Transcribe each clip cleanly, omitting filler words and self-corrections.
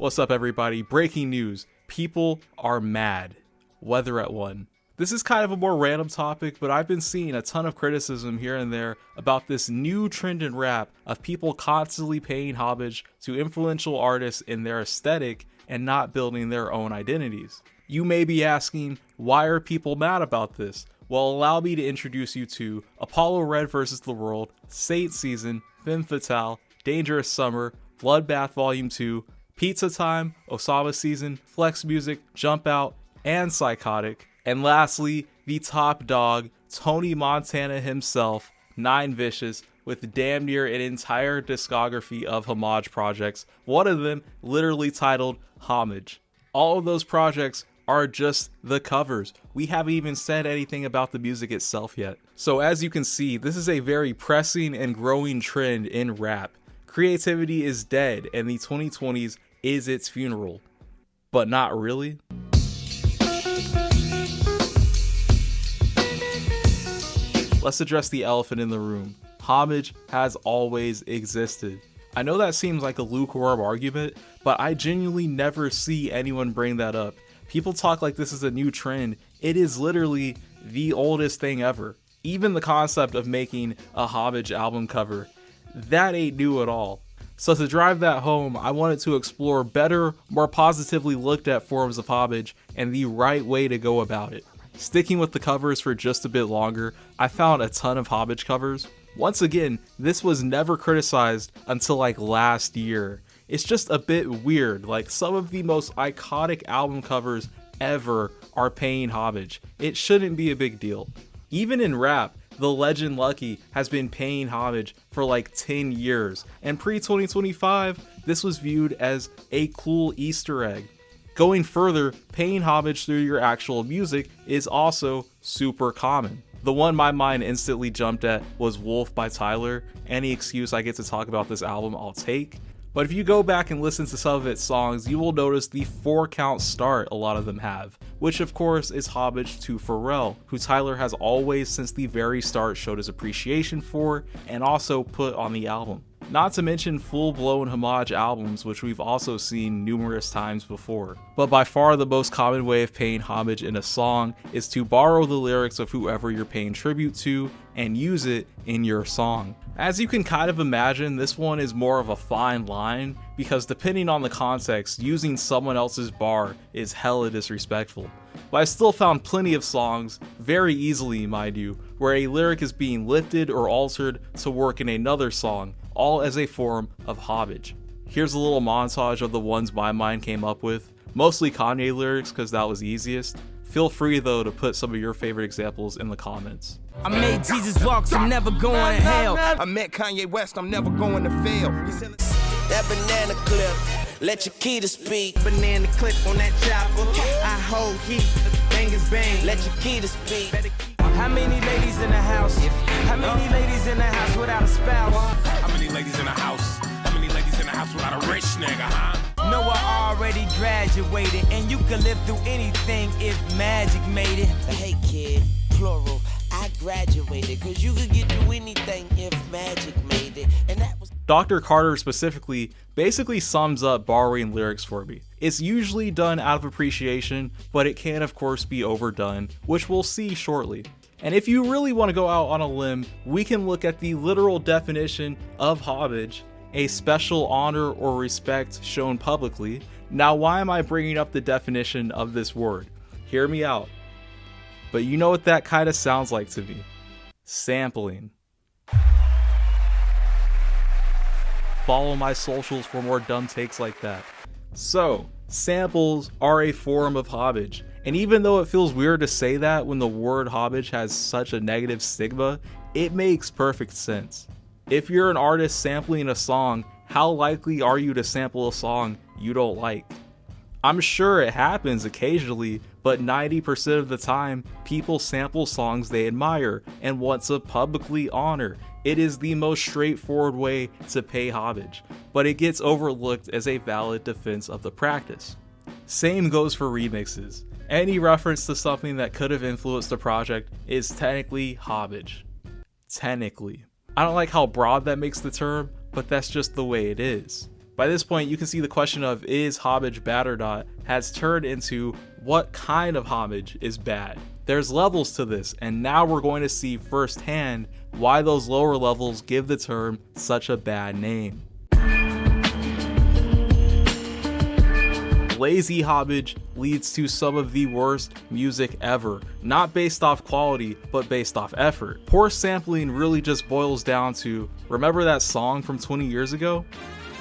What's up, everybody? Breaking news. People are mad. Weather at 1. This is kind of a more random topic, but I've been seeing a ton of criticism here and there about this new trend in rap of people constantly paying homage to influential artists in their aesthetic and not building their own identities. You may be asking, why are people mad about this? Well, allow me to introduce you to Apollo Red vs. the World, Saint Season, Femme Fatale, Dangerous Summer, Bloodbath Volume 2, Pizza Time, Osama Season, Flex Music, Jump Out, and Psychotic. And lastly, the top dog, Tony Montana himself, 9 Vicious, with damn near an entire discography of homage projects, one of them literally titled Homage. All of those projects are just the covers. We haven't even said anything about the music itself yet. So as you can see, this is a very pressing and growing trend in rap. Creativity is dead, and the 2020s is its funeral. But not really. Let's address the elephant in the room. Homage has always existed. I know that seems like a lukewarm argument, but I genuinely never see anyone bring that up. People talk like this is a new trend. It is literally the oldest thing ever. Even the concept of making a homage album cover, that ain't new at all. So to drive that home, I wanted to explore better, more positively looked at forms of homage and the right way to go about it. Sticking with the covers for just a bit longer, I found a ton of homage covers. Once again, this was never criticized until like last year. It's just a bit weird, like some of the most iconic album covers ever are paying homage. It shouldn't be a big deal. Even in rap, the legend Lucky has been paying homage for like 10 years, and pre-2025, this was viewed as a cool Easter egg. Going further, paying homage through your actual music is also super common. The one my mind instantly jumped at was Wolf by Tyler. Any excuse I get to talk about this album, I'll take. But if you go back and listen to some of its songs, you will notice the 4-count start a lot of them have, which of course is homage to Pharrell, who Tyler has always since the very start showed his appreciation for and also put on the album. Not to mention full-blown homage albums, which we've also seen numerous times before. But by far the most common way of paying homage in a song is to borrow the lyrics of whoever you're paying tribute to and use it in your song. As you can kind of imagine, this one is more of a fine line, because depending on the context, using someone else's bar is hella disrespectful. But I still found plenty of songs, very easily mind you, where a lyric is being lifted or altered to work in another song, all as a form of homage. Here's a little montage of the ones my mind came up with, mostly Kanye lyrics because that was easiest. Feel free though to put some of your favorite examples in the comments. I made Jesus walk, so I'm never going to hell. I met Kanye West, I'm never going to fail. That banana clip, let your key to speak. Banana clip on that chopper, I hold heat, bangers bang. Let your key to speak. How many ladies in the house? How many ladies in the house without a spouse? How many ladies in the house? How many ladies in the house without a rich nigga, huh? No, I already graduated, and you can live through anything if magic made it. But hey kid, plural, I graduated, cause you could get through anything if magic made it. And that was Dr. Carter specifically basically sums up borrowing lyrics for me. It's usually done out of appreciation, but it can of course be overdone, which we'll see shortly. And if you really want to go out on a limb, we can look at the literal definition of homage, a special honor or respect shown publicly. Now, why am I bringing up the definition of this word? Hear me out. But you know what that kind of sounds like to me? Sampling. Follow my socials for more dumb takes like that. So, samples are a form of homage. And even though it feels weird to say that when the word homage has such a negative stigma, it makes perfect sense. If you're an artist sampling a song, how likely are you to sample a song you don't like? I'm sure it happens occasionally, but 90% of the time, people sample songs they admire and want to publicly honor. It is the most straightforward way to pay homage, but it gets overlooked as a valid defense of the practice. Same goes for remixes. Any reference to something that could have influenced the project is technically homage. Technically. I don't like how broad that makes the term, but that's just the way it is. By this point, you can see the question of is homage bad or not has turned into what kind of homage is bad. There's levels to this, and now we're going to see firsthand why those lower levels give the term such a bad name. Lazy homage leads to some of the worst music ever, not based off quality, but based off effort. Poor sampling really just boils down to, remember that song from 20 years ago?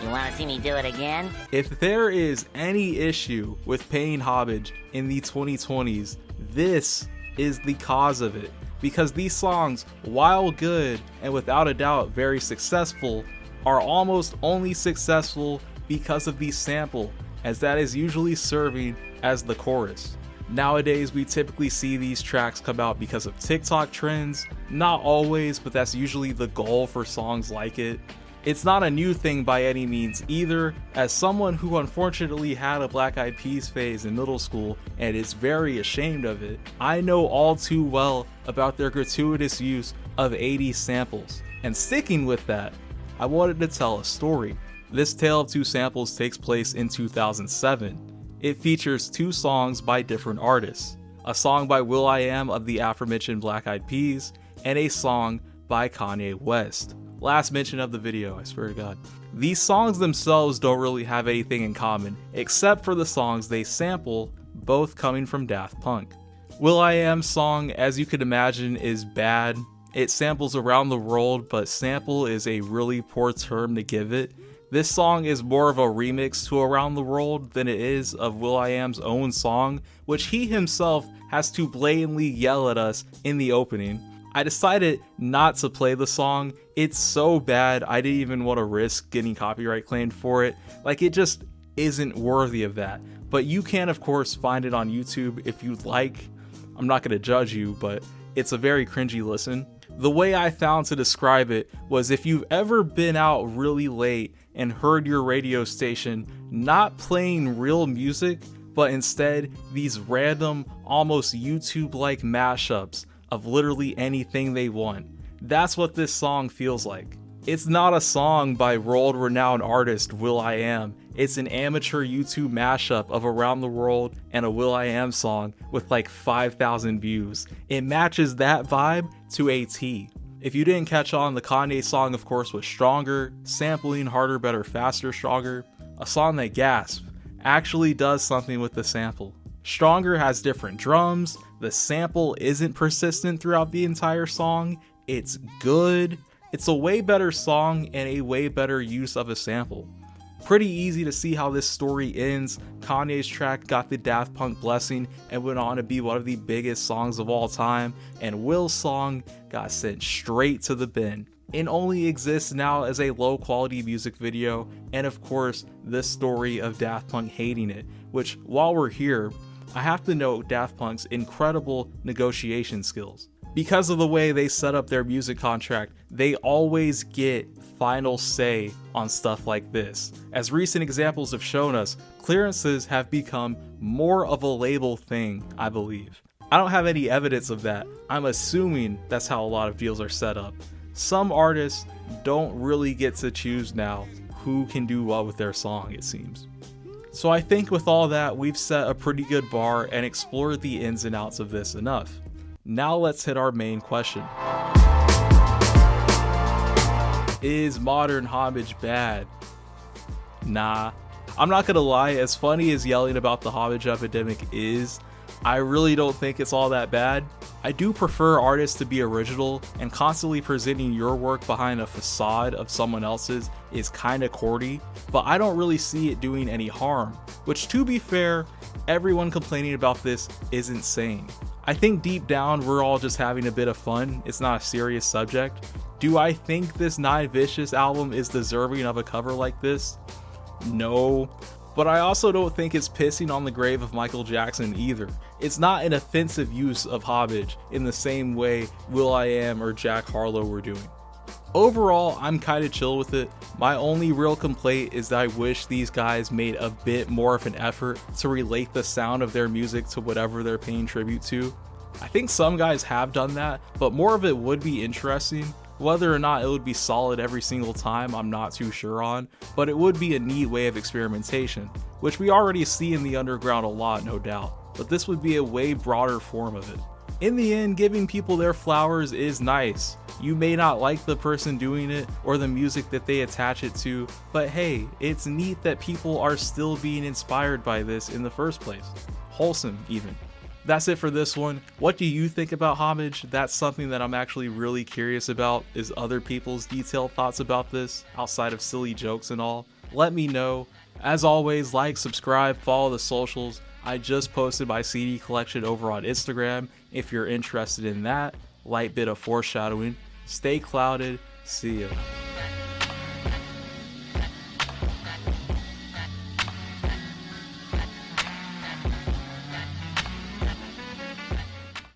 You wanna see me do it again? If there is any issue with paying homage in the 2020s, this is the cause of it. Because these songs, while good and without a doubt very successful, are almost only successful because of the sample, as that is usually serving as the chorus. Nowadays, we typically see these tracks come out because of TikTok trends. Not always, but that's usually the goal for songs like it. It's not a new thing by any means either, as someone who unfortunately had a Black Eyed Peas phase in middle school and is very ashamed of it, I know all too well about their gratuitous use of 80s samples. And sticking with that, I wanted to tell a story. This tale of two samples takes place in 2007. It features two songs by different artists, a song by will.i.am of the aforementioned Black Eyed Peas, and a song by Kanye West. Last mention of the video, I swear to God. These songs themselves don't really have anything in common, except for the songs they sample, both coming from Daft Punk. will.i.am's song, as you could imagine, is bad. It samples Around the World, but sample is a really poor term to give it. This song is more of a remix to Around the World than it is of will.i.am's own song, which he himself has to blatantly yell at us in the opening. I decided not to play the song. It's so bad I didn't even want to risk getting copyright claimed for it. Like, it just isn't worthy of that. But you can of course find it on YouTube if you'd like. I'm not going to judge you, but it's a very cringy listen. The way I found to describe it was if you've ever been out really late and heard your radio station not playing real music, but instead these random, almost YouTube-like mashups of literally anything they want. That's what this song feels like. It's not a song by world-renowned artist will.i.am. It's an amateur YouTube mashup of Around the World and a will.i.am song with like 5,000 views. It matches that vibe to a T. If you didn't catch on, the Kanye song of course was Stronger, sampling Harder, Better, Faster, Stronger. A song that, gasp, actually does something with the sample. Stronger has different drums, the sample isn't persistent throughout the entire song, it's good. It's a way better song and a way better use of a sample. Pretty easy to see how this story ends. Kanye's track got the Daft Punk blessing and went on to be one of the biggest songs of all time, and Will's song got sent straight to the bin. It only exists now as a low quality music video, and of course, this story of Daft Punk hating it, which, while we're here, I have to note Daft Punk's incredible negotiation skills. Because of the way they set up their music contract, they always get final say on stuff like this. As recent examples have shown us, clearances have become more of a label thing, I believe. I don't have any evidence of that. I'm assuming that's how a lot of deals are set up. Some artists don't really get to choose now who can do what with their song, it seems. So I think with all that, we've set a pretty good bar and explored the ins and outs of this enough. Now let's hit our main question. Is modern homage bad? Nah. I'm not gonna lie, as funny as yelling about the homage epidemic is, I really don't think it's all that bad. I do prefer artists to be original, and constantly presenting your work behind a facade of someone else's is kinda corny, but I don't really see it doing any harm, which, to be fair, everyone complaining about this isn't saying. I think deep down we're all just having a bit of fun. It's not a serious subject. Do I think this Nine Vicious album is deserving of a cover like this? No. But I also don't think it's pissing on the grave of Michael Jackson either. It's not an offensive use of homage in the same way will.i.am or Jack Harlow were doing. Overall, I'm kinda chill with it. My only real complaint is that I wish these guys made a bit more of an effort to relate the sound of their music to whatever they're paying tribute to. I think some guys have done that, but more of it would be interesting. Whether or not it would be solid every single time, I'm not too sure on, but it would be a neat way of experimentation, which we already see in the underground a lot, no doubt, but this would be a way broader form of it. In the end, giving people their flowers is nice. You may not like the person doing it or the music that they attach it to, but hey, it's neat that people are still being inspired by this in the first place. Wholesome, even. That's it for this one. What do you think about Homage? That's something that I'm actually really curious about, is other people's detailed thoughts about this, outside of silly jokes and all. Let me know. As always, like, subscribe, follow the socials. I just posted my CD collection over on Instagram. If you're interested in that, light bit of foreshadowing. Stay clouded. See ya.